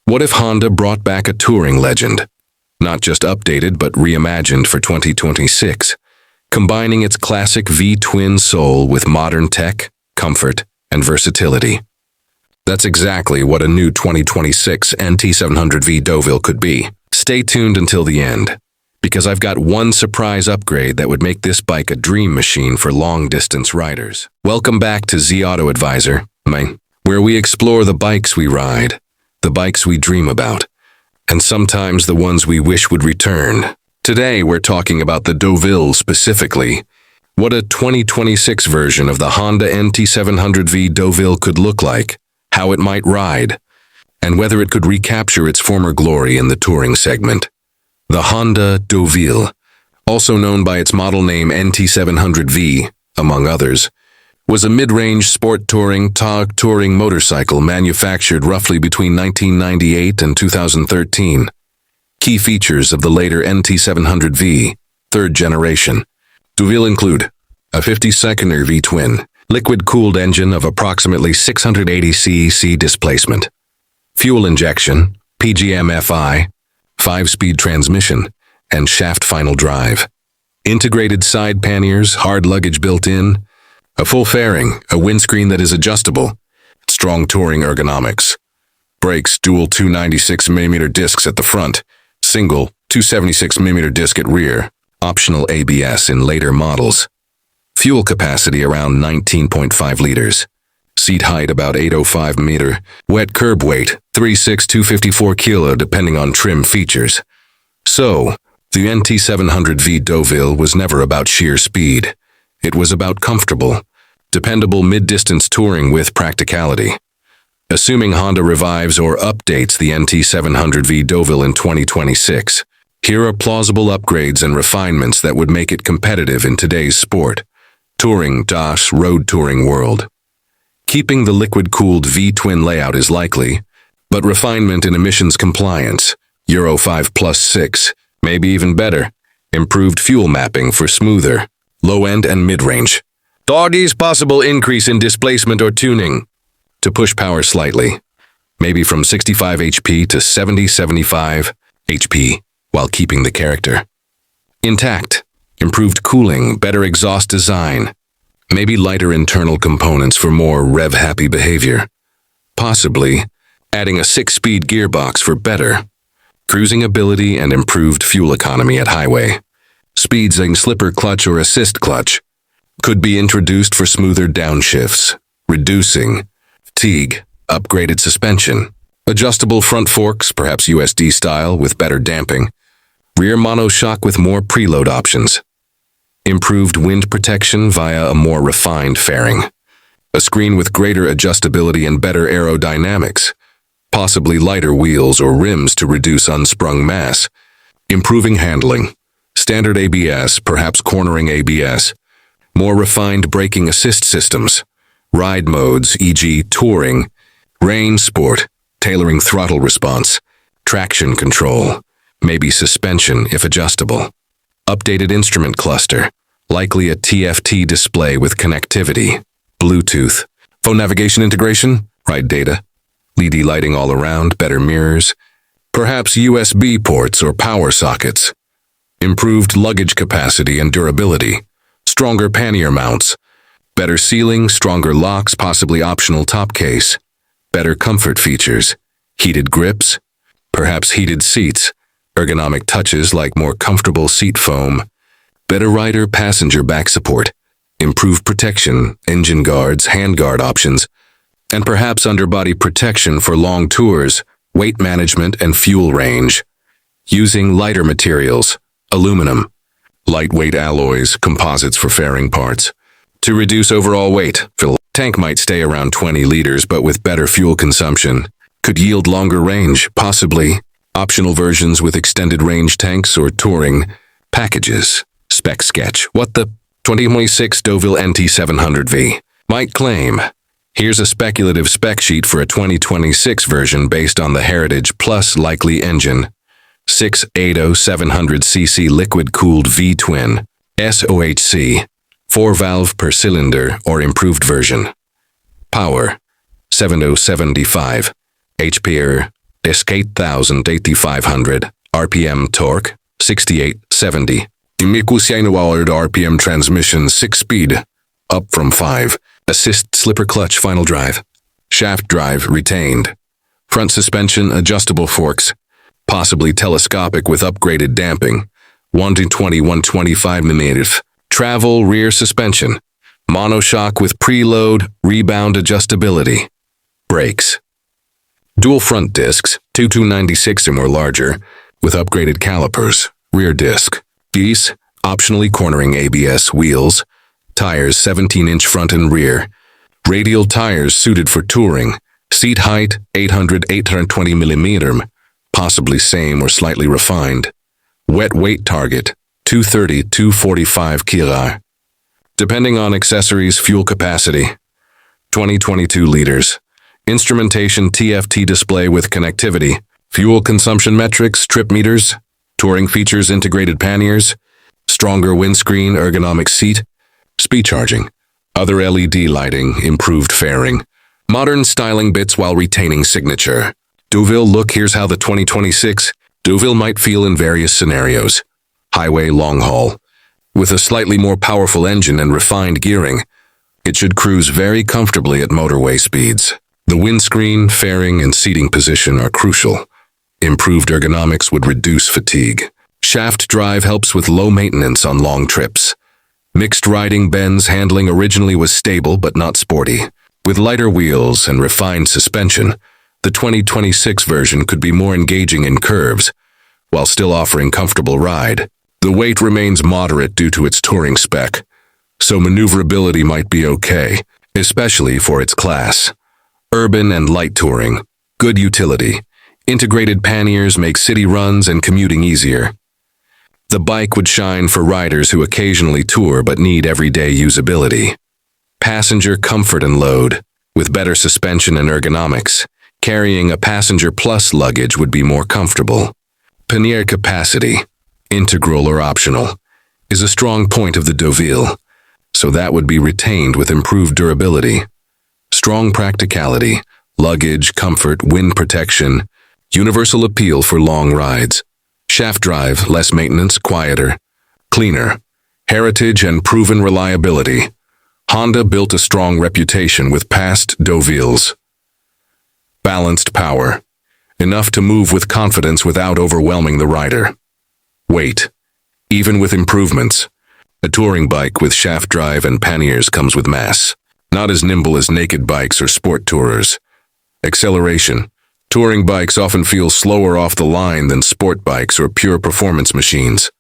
What if Honda brought back a touring legend? Not just updated, but reimagined for 2026, combining its classic V-twin soul with modern tech, comfort, and versatility. That's exactly what a new 2026 NT700V Deauville could be. Stay tuned until the end, because I've got one surprise upgrade that would make this bike a dream machine for long-distance riders. Welcome back to Z Auto Advisor, where we explore the bikes we ride, the bikes we dream about, and sometimes the ones we wish would return. Today we're talking about the Deauville specifically, what a 2026 version of the Honda NT700V Deauville could look like, how it might ride, and whether it could recapture its former glory in the touring segment. The Honda Deauville, also known by its model name NT700V, among others, was a mid-range sport touring motorcycle manufactured roughly between 1998 and 2013. Key features of the later NT700V, third generation, Deauville include a 50-second V-twin, liquid-cooled engine of approximately 680 cc displacement, fuel injection, PGM-FI, 5-speed transmission, and shaft final drive, integrated side panniers, hard luggage built in, a full fairing, a windscreen that is adjustable, strong touring ergonomics, brakes, dual 296mm discs at the front, single 276mm disc at rear, optional ABS in later models, fuel capacity around 19.5 liters, seat height about 805 meter, wet curb weight 254 kilo depending on trim features. So, the NT700V Deauville was never about sheer speed. It was about comfortable, dependable mid-distance touring with practicality. Assuming Honda revives or updates the NT700V Deauville in 2026, here are plausible upgrades and refinements that would make it competitive in today's sport, road touring world. Keeping the liquid-cooled V-twin layout is likely, but refinement in emissions compliance, Euro 5+6, maybe even better, improved fuel mapping for smoother, low-end and mid-range. Doggy's possible increase in displacement or tuning to push power slightly, maybe from 65 HP to 70-75 HP, while keeping the character intact. Improved cooling, better exhaust design, maybe lighter internal components for more rev-happy behavior. Possibly adding a 6-speed gearbox for better cruising ability and improved fuel economy at highway. Speeds and slipper clutch or assist clutch could be introduced for smoother downshifts, reducing fatigue, upgraded suspension, adjustable front forks, perhaps USD style with better damping, rear monoshock with more preload options, improved wind protection via a more refined fairing, a screen with greater adjustability and better aerodynamics, possibly lighter wheels or rims to reduce unsprung mass, improving handling, standard ABS, perhaps cornering ABS, more refined braking assist systems, ride modes, e.g. touring, rain sport, tailoring throttle response, traction control, maybe suspension if adjustable, updated instrument cluster, likely a TFT display with connectivity, Bluetooth, phone navigation integration, ride data, LED lighting all around, better mirrors, perhaps USB ports or power sockets, improved luggage capacity and durability, stronger pannier mounts, better sealing, stronger locks, possibly optional top case, better comfort features, heated grips, perhaps heated seats, ergonomic touches like more comfortable seat foam, better rider-passenger back support, improved protection, engine guards, handguard options, and perhaps underbody protection for long tours, weight management and fuel range, using lighter materials, aluminum, lightweight alloys, composites for fairing parts, to reduce overall weight. Tank might stay around 20 liters, but with better fuel consumption, could yield longer range, possibly optional versions with extended range tanks or touring packages. Spec sketch. What the 2026 Deauville NT700V might claim. Here's a speculative spec sheet for a 2026 version based on the Heritage Plus likely engine. 680 700cc liquid-cooled V-twin, SOHC, 4-valve per cylinder or improved version. Power, 707D5, HP, 8,500, RPM torque, 6870. Imikusiainawallard RPM transmission 6-speed, up from 5. Assist slipper clutch final drive. Shaft drive retained. Front suspension adjustable forks, possibly telescopic with upgraded damping. 120-125 mm. Travel rear suspension. Monoshock with preload rebound adjustability. Brakes. Dual front discs, 2296 or larger, with upgraded calipers. Rear disc. Geese, optionally cornering ABS wheels. Tires 17-inch front and rear. Radial tires suited for touring. Seat height 820 mm, possibly same or slightly refined. Wet weight target 230-245 kg. Depending on accessories, fuel capacity 20-22 liters. Instrumentation TFT display with connectivity. Fuel consumption metrics, trip meters. Touring features integrated panniers. Stronger windscreen, ergonomic seat. Speed charging. Other LED lighting, improved fairing. Modern styling bits while retaining signature. Deauville look. Here's how the 2026 Deauville might feel in various scenarios. Highway long haul. With a slightly more powerful engine and refined gearing, it should cruise very comfortably at motorway speeds. The windscreen, fairing, and seating position are crucial. Improved ergonomics would reduce fatigue. Shaft drive helps with low maintenance on long trips. Mixed riding bends handling originally was stable but not sporty. With lighter wheels and refined suspension, the 2026 version could be more engaging in curves, while still offering comfortable ride. The weight remains moderate due to its touring spec, so maneuverability might be okay, especially for its class. Urban and light touring, good utility. Integrated panniers make city runs and commuting easier. The bike would shine for riders who occasionally tour but need everyday usability. Passenger comfort and load. With better suspension and ergonomics, carrying a passenger plus luggage would be more comfortable. Pannier capacity, integral or optional, is a strong point of the Deauville, so that would be retained with improved durability. Strong practicality, luggage, comfort, wind protection, universal appeal for long rides. Shaft drive, less maintenance, quieter, cleaner. Heritage and proven reliability. Honda built a strong reputation with past Deauvilles. Balanced power. Enough to move with confidence without overwhelming the rider. Weight. Even with improvements, a touring bike with shaft drive and panniers comes with mass. Not as nimble as naked bikes or sport tourers. Acceleration. Touring bikes often feel slower off the line than sport bikes or pure performance machines.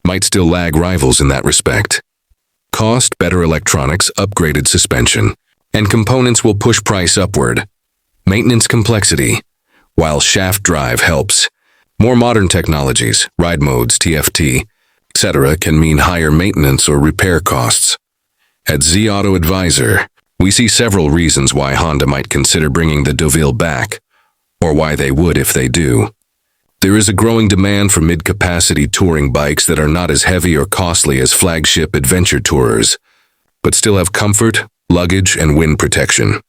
Might still lag rivals in that respect. Cost, better electronics, upgraded suspension, and components will push price upward. Maintenance complexity. While shaft drive helps, more modern technologies, ride modes, TFT, etc. can mean higher maintenance or repair costs. At Z Auto Advisor, we see several reasons why Honda might consider bringing the Deauville back, or why they would if they do. There is a growing demand for mid-capacity touring bikes that are not as heavy or costly as flagship adventure tourers, but still have comfort, luggage, and wind protection.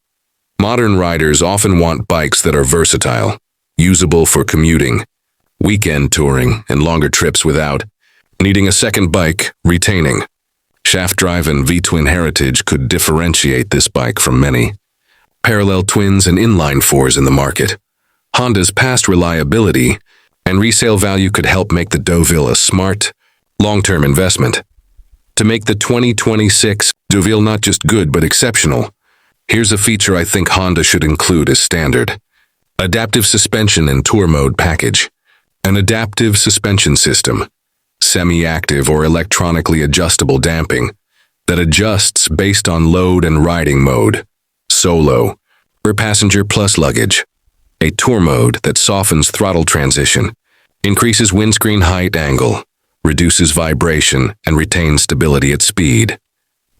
Modern riders often want bikes that are versatile, usable for commuting, weekend touring, and longer trips without needing a second bike, retaining. Shaft drive and V-twin heritage could differentiate this bike from many parallel twins and inline fours in the market. Honda's past reliability and resale value could help make the Deauville a smart, long-term investment. To make the 2026 Deauville not just good but exceptional, here's a feature I think Honda should include as standard. Adaptive suspension and tour mode package. An adaptive suspension system, semi-active or electronically adjustable damping, that adjusts based on load and riding mode. Solo, for passenger plus luggage. A tour mode that softens throttle transition, increases windscreen height angle, reduces vibration, and retains stability at speed.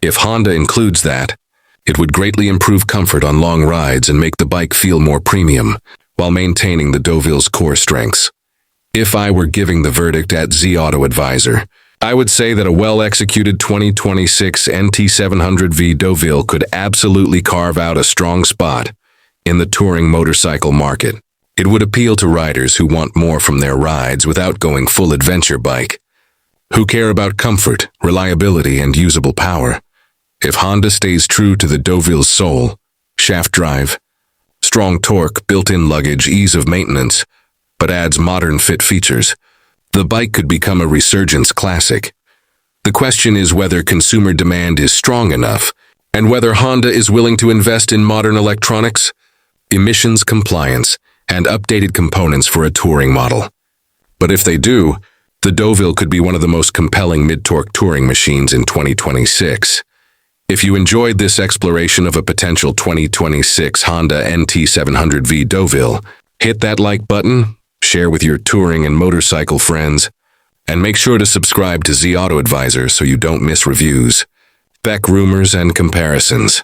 If Honda includes that, it would greatly improve comfort on long rides and make the bike feel more premium, while maintaining the Deauville's core strengths. If I were giving the verdict at Z Auto Advisor, I would say that a well-executed 2026 NT700V Deauville could absolutely carve out a strong spot in the touring motorcycle market. It would appeal to riders who want more from their rides without going full adventure bike, who care about comfort, reliability, and usable power. If Honda stays true to the Deauville's soul, shaft drive, strong torque, built-in luggage, ease of maintenance, but adds modern fit features, the bike could become a resurgence classic. The question is whether consumer demand is strong enough, and whether Honda is willing to invest in modern electronics, emissions compliance, and updated components for a touring model. But if they do, the Deauville could be one of the most compelling mid-torque touring machines in 2026. If you enjoyed this exploration of a potential 2026 Honda NT700V Deauville, hit that like button, share with your touring and motorcycle friends, and make sure to subscribe to Z Auto Advisor so you don't miss reviews, spec rumors, and comparisons.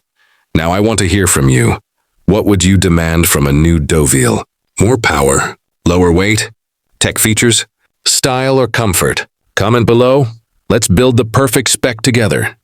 Now I want to hear from you. What would you demand from a new Deauville? More power, lower weight, tech features, style, or comfort? Comment below. Let's build the perfect spec together.